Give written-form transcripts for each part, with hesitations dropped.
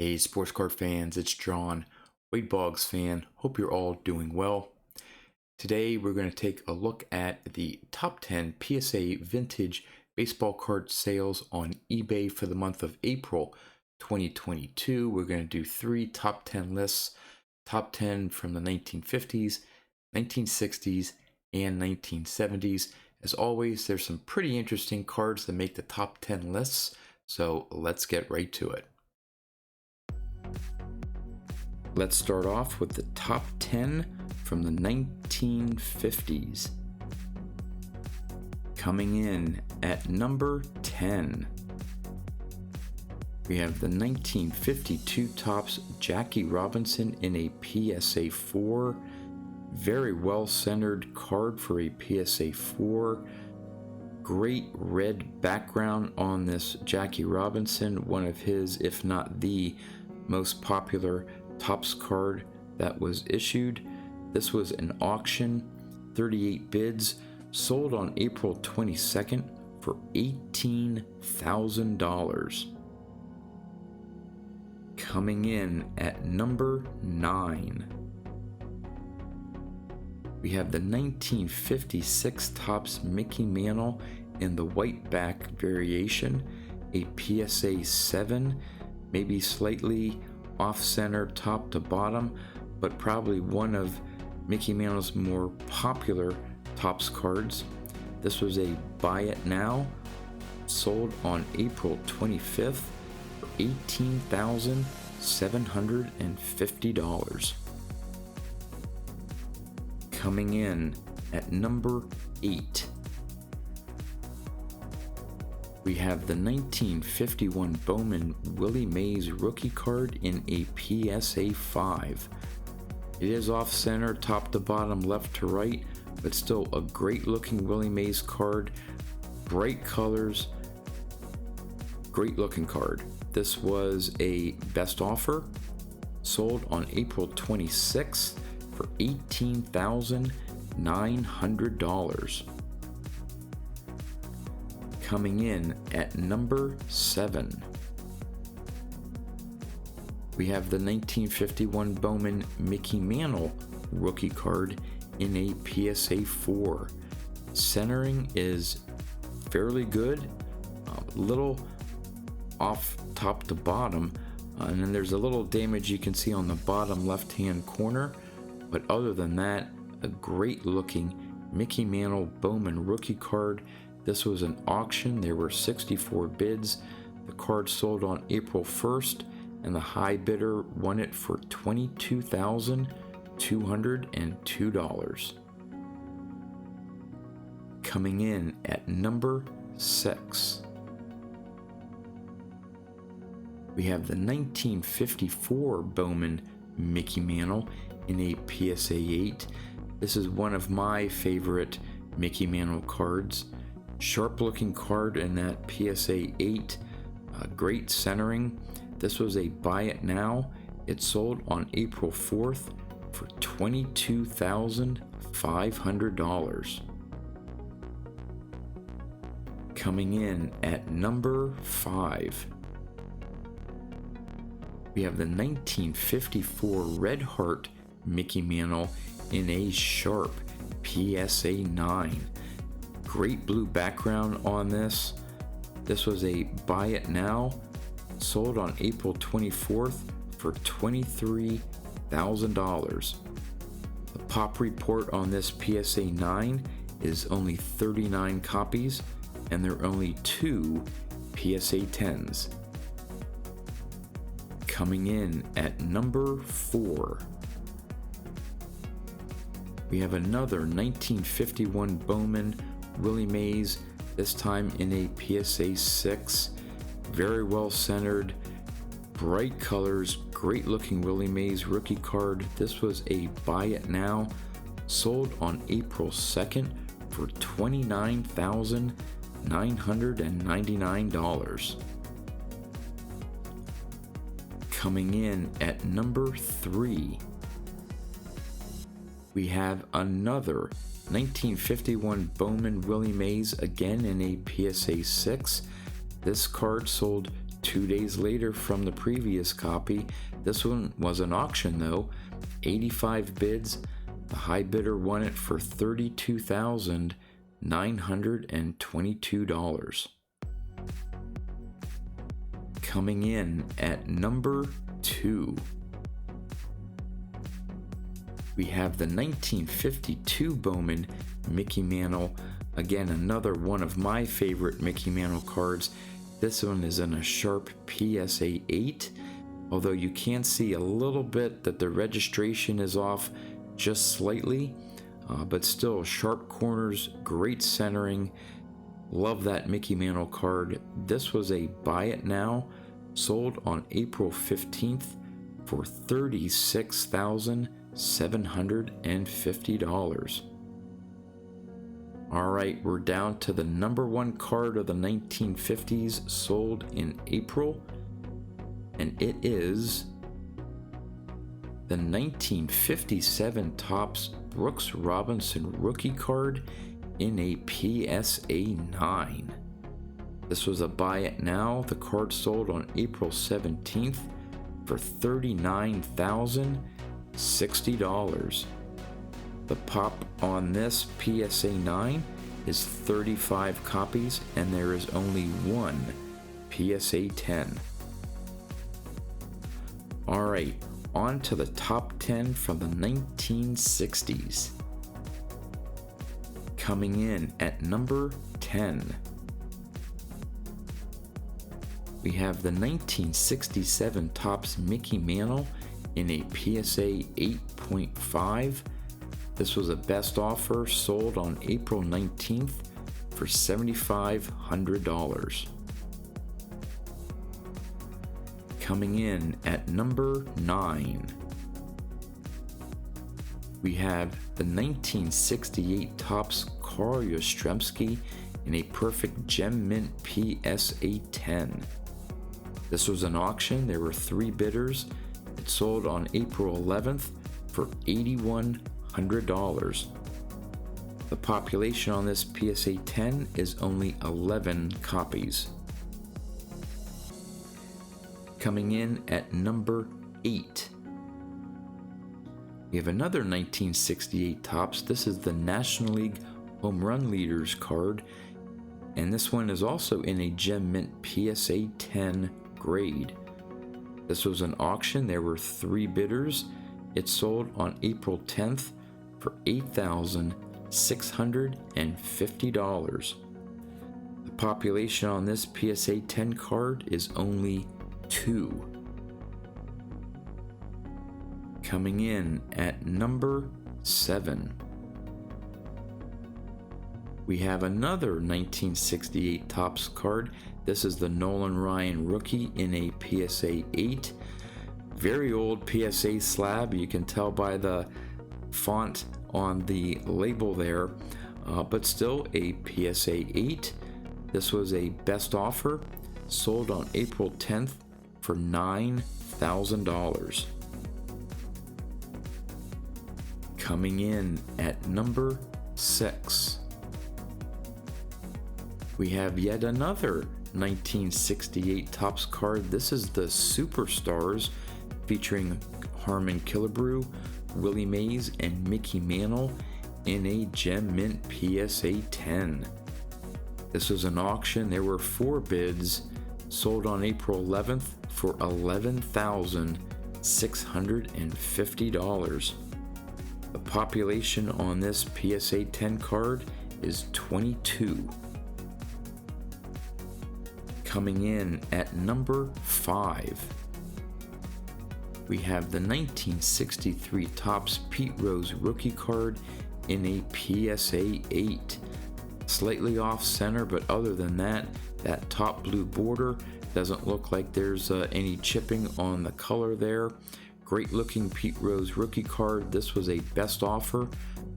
Hey sports card fans, it's John, Boggs fan. Hope you're all doing well. Today we're going to take a look at the top 10 PSA vintage baseball card sales on eBay for the month of April 2022. We're going to do 3 top 10 lists, top 10 from the 1950s, 1960s, and 1970s. As always, there's some pretty interesting cards that make the top 10 lists, so let's get right to it. Let's start off with the top 10 from the 1950s. Coming in at number 10, we have the 1952 Topps Jackie Robinson in a PSA 4. Very well centered card for a PSA 4. Great red background on this Jackie Robinson, one of his, if not the most popular Topps card that was issued. This was an auction, 38 bids, sold on April 22nd for $18,000. Coming in at number 9, we have the 1956 Topps Mickey Mantle in the white back variation, a PSA 7, maybe slightly off-center top to bottom, but probably one of Mickey Mantle's more popular Topps cards. This was a buy it now, sold on April 25th for $18,750. Coming in at number 8, we have the 1951 Bowman Willie Mays rookie card in a PSA 5. It is off-center, top to bottom, left to right, but still a great-looking Willie Mays card. Bright colors, great-looking card. This was a best offer, sold on April 26th for $18,900. Coming in at number 7, we have the 1951 Bowman Mickey Mantle rookie card in a PSA 4. Centering is fairly good, little off top to bottom, and then there's a little damage you can see on the bottom left hand corner, but other than that, a great looking Mickey Mantle Bowman rookie card. This was an auction. There were 64 bids. The card sold on April 1st, and the high bidder won it for $22,202. Coming in at number 6, we have the 1954 Bowman Mickey Mantle in a PSA 8. This is one of my favorite Mickey Mantle cards. Sharp looking card in that PSA 8, great centering. This was a buy it now. It sold on April 4th for $22,500. Coming in at number 5, we have the 1954 Red Heart Mickey Mantle in a sharp PSA 9. Great blue background on this. This was a buy it now, sold on April 24th for $23,000. The pop report on this PSA 9 is only 39 copies, and there are only 2 PSA 10s. Coming in at number 4, we have another 1951 Bowman Willie Mays, this time in a PSA 6. Very well centered, bright colors, great looking Willie Mays rookie card. This was a buy it now, sold on April 2nd for $29,999. Coming in at number 3, we have another 1951 Bowman Willie Mays, again in a PSA 6. This card sold 2 days later from the previous copy. This one was an auction though. 85 bids. The high bidder won it for $32,922. Coming in at number 2, we have the 1952 Bowman Mickey Mantle. Again, another one of my favorite Mickey Mantle cards. This one is in a sharp PSA 8, although you can see a little bit that the registration is off just slightly, but still sharp corners, great centering. Love that Mickey Mantle card. This was a buy it now, sold on April 15th for $36,750. All right, we're down to the number 1 card of the 1950s sold in April, and it is the 1957 Topps Brooks Robinson rookie card in a PSA 9. This was a buy it now. The card sold on April 17th for $39,060. The pop on this PSA 9 is 35 copies, and there is only one PSA 10. All right, on to the top 10 from the 1960s. Coming in at number 10, we have the 1967 Topps Mickey Mantle in a PSA 8.5. This was a best offer, sold on April 19th for $7,500. Coming in at number 9, we have the 1968 Topps Carl Yastrzemski in a perfect gem mint PSA 10. This was an auction. There were 3 bidders. It sold on April 11th for $8,100. The population on this PSA 10 is only 11 copies. Coming in at number 8, we have another 1968 Topps. This is the National League Home Run Leaders card, and this one is also in a gem mint PSA 10 grade. This was an auction. There were 3 bidders. It sold on April 10th for $8,650. The population on this PSA 10 card is only 2. Coming in at number 7, we have another 1968 Topps card. This is the Nolan Ryan rookie in a PSA 8. Very old PSA slab. You can tell by the font on the label there, but still a PSA 8. This was a best offer, sold on April 10th for $9,000. Coming in at number 6, we have yet another 1968 Topps card. This is the Superstars, featuring Harmon Killebrew, Willie Mays, and Mickey Mantle in a gem mint PSA 10. This was an auction. There were 4 bids, sold on April 11th for $11,650. The population on this PSA 10 card is 22. Coming in at number 5, we have the 1963 Topps Pete Rose rookie card in a PSA 8. Slightly off center, but other than that, that top blue border doesn't look like there's any chipping on the color there. Great looking Pete Rose rookie card. This was a best offer,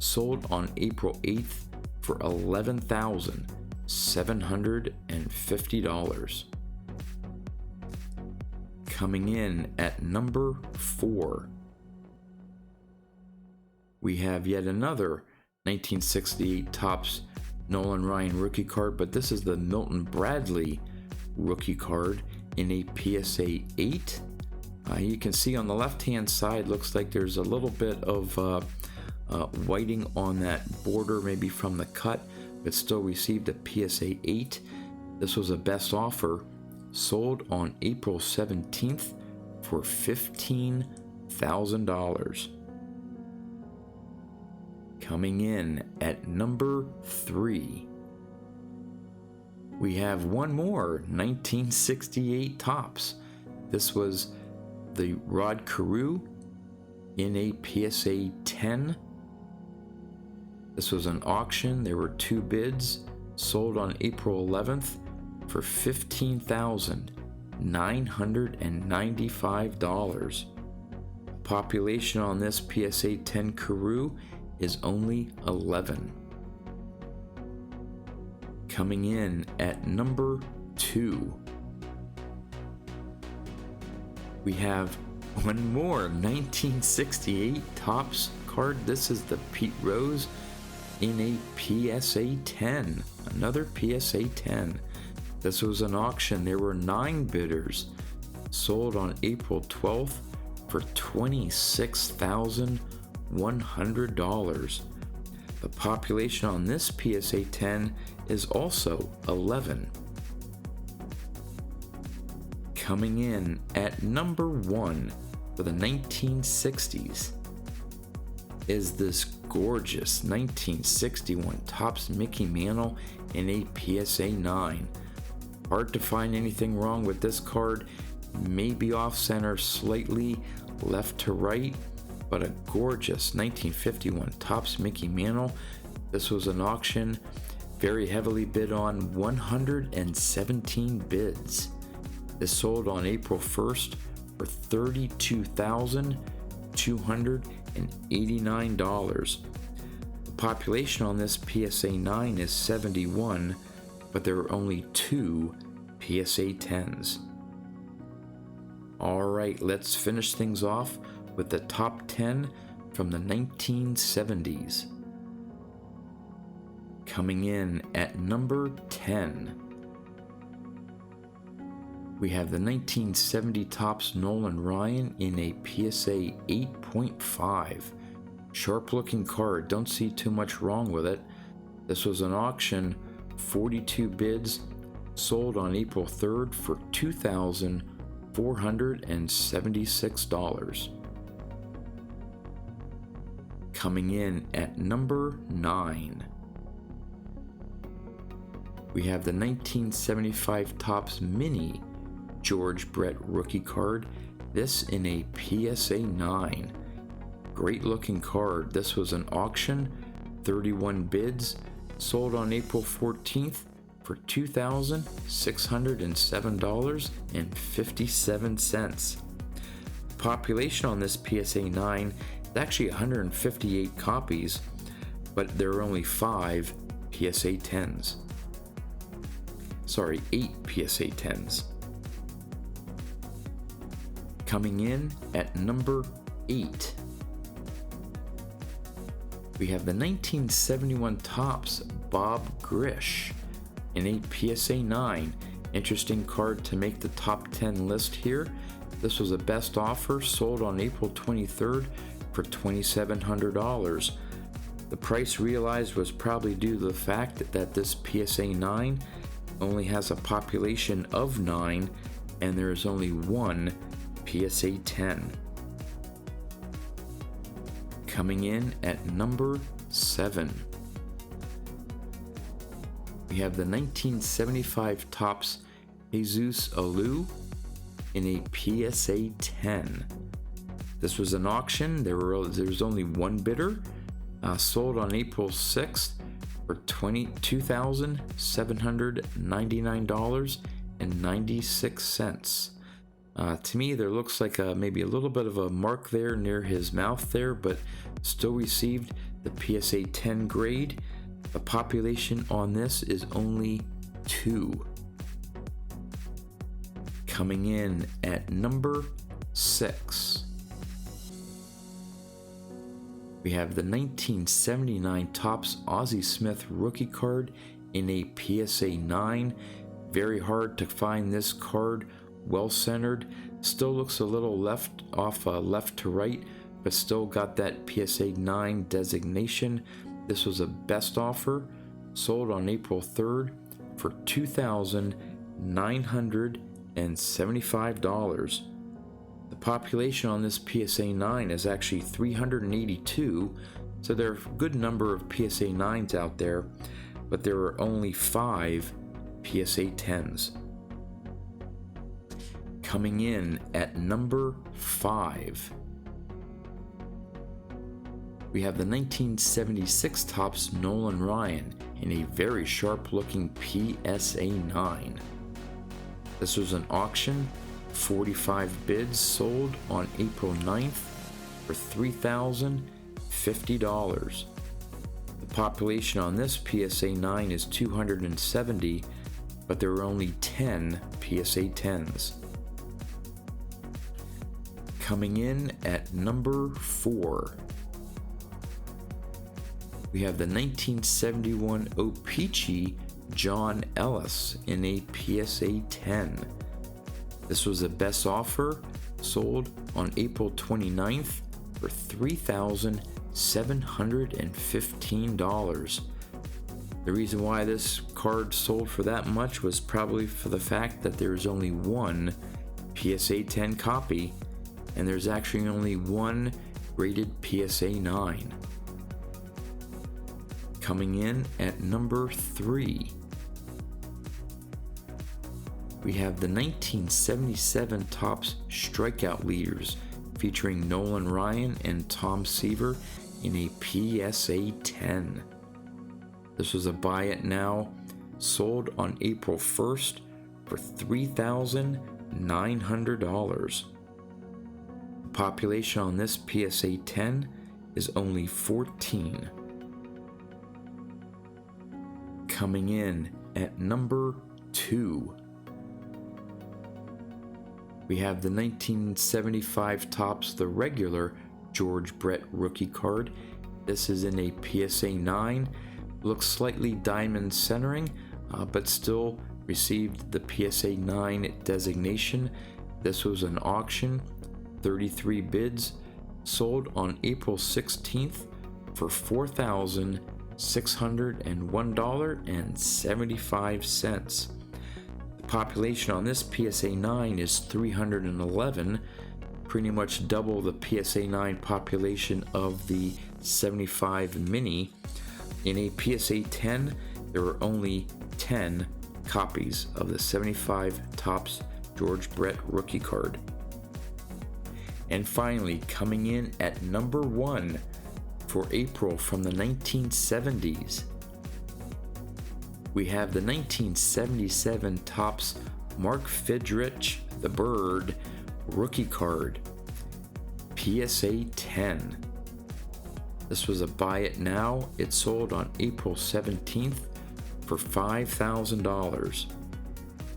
sold on April 8th for $11,750. Coming in at number 4, we have yet another 1968 Topps Nolan Ryan rookie card, but this is the Milton Bradley rookie card in a PSA 8. You can see on the left hand side, looks like there's a little bit of whiting on that border, maybe from the cut, but still received a PSA 8. This was a best offer, sold on April 17th for $15,000. Coming in at number 3, we have one more 1968 Topps. This was the Rod Carew in a PSA 10. This was an auction. There were 2 bids, sold on April 11th for $15,995. Population on this PSA 10 Carew is only 11. Coming in at number 2, we have one more 1968 Topps card. This is the Pete Rose in a PSA 10. Another PSA 10. This was an auction. There were 9 bidders. Sold on April 12th for $26,100. The population on this PSA 10 is also 11. Coming in at number 1 for the 1960s is this gorgeous 1961 Topps Mickey Mantle in a PSA 9. Hard to find anything wrong with this card. Maybe off center slightly left to right, but a gorgeous 1951 Topps Mickey Mantle. This was an auction, very heavily bid on, 117 bids. This sold on April 1st for $32,289. The population on this PSA 9 is 71, but there are only 2 PSA 10s. Alright, let's finish things off with the top 10 from the 1970s. Coming in at number 10, we have the 1970 Topps Nolan Ryan in a PSA 8.5. Sharp looking card, don't see too much wrong with it. This was an auction, 42 bids, sold on April 3rd for $2,476. Coming in at number 9, we have the 1975 Topps Mini George Brett rookie card. This in a PSA 9. Great looking card. This was an auction, 31 bids, sold on April 14th for $2,607.57. Population on this PSA 9 is actually 158 copies, but there are only 5 PSA 10s. Sorry, 8 PSA 10s. Coming in at number 8, we have the 1971 Topps Bob Grish in a PSA 9. Interesting card to make the top 10 list here. This was a best offer, sold on April 23rd for $2,700. The price realized was probably due to the fact that this PSA 9 only has a population of 9 and there is only 1 PSA 10. Coming in at number 7, we have the 1975 Topps Jesus Alou in a PSA 10. This was an auction. There was only 1 bidder. Sold on April 6th for $22,799.96. To me, there looks like maybe a little bit of a mark there near his mouth there, but still received the PSA 10 grade. The population on this is only 2. Coming in at number 6, we have the 1979 Topps Ozzie Smith rookie card in a PSA 9. Very hard to find this card well centered. Still looks a little left to right, but still got that PSA 9 designation. This was a best offer, sold on April 3rd for $2,975. The population on this PSA 9 is actually 382, so there are a good number of PSA 9s out there, but there are only 5 PSA 10s. Coming in at number 5, we have the 1976 Topps Nolan Ryan in a very sharp looking PSA 9. This was an auction, 45 bids, sold on April 9th for $3,050. The population on this PSA 9 is 270, but there were only 10 PSA 10s. Coming in at number 4, we have the 1971 O-Pee-Chee John Ellis in a PSA 10. This was a best offer, sold on April 29th for $3,715. The reason why this card sold for that much was probably for the fact that there is only one PSA 10 copy, and there's actually only one graded PSA 9. Coming in at number 3, we have the 1977 Topps Strikeout Leaders featuring Nolan Ryan and Tom Seaver in a PSA 10. This was a buy it now, sold on April 1st for $3,900. The population on this PSA 10 is only 14. Coming in at number 2, we have the 1975 Topps The Regular George Brett rookie card. This is in a PSA 9. Looks slightly diamond centering, but still received the PSA 9 designation. This was an auction, 33 bids, sold on April 16th for $4,601.75. The population on this PSA 9 is 311, pretty much double the PSA 9 population of the 75 Mini. In a PSA 10, there were only 10 copies of the 75 Topps George Brett rookie card. And finally, coming in at number 1 for April from the 1970s, we have the 1977 Topps Mark Fidrich the Bird rookie card, PSA 10. This was a buy it now. It sold on April 17th for $5,000.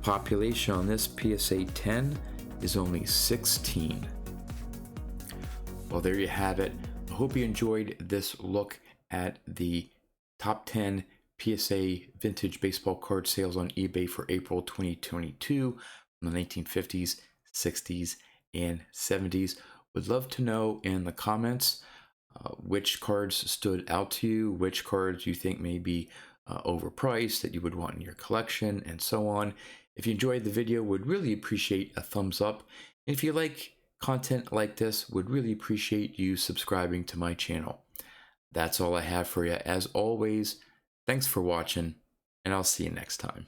Population on this PSA 10 is only 16. Well, there you have it. I hope you enjoyed this look at the top 10 PSA vintage baseball card sales on eBay for April 2022 from the 1950s, 60s, and 70s. Would love to know in the comments which cards stood out to you, which cards you think may be overpriced that you would want in your collection, and so on. If you enjoyed the video, would really appreciate a thumbs up. And if you like content like this, would really appreciate you subscribing to my channel. That's all I have for you. As always, thanks for watching, and I'll see you next time.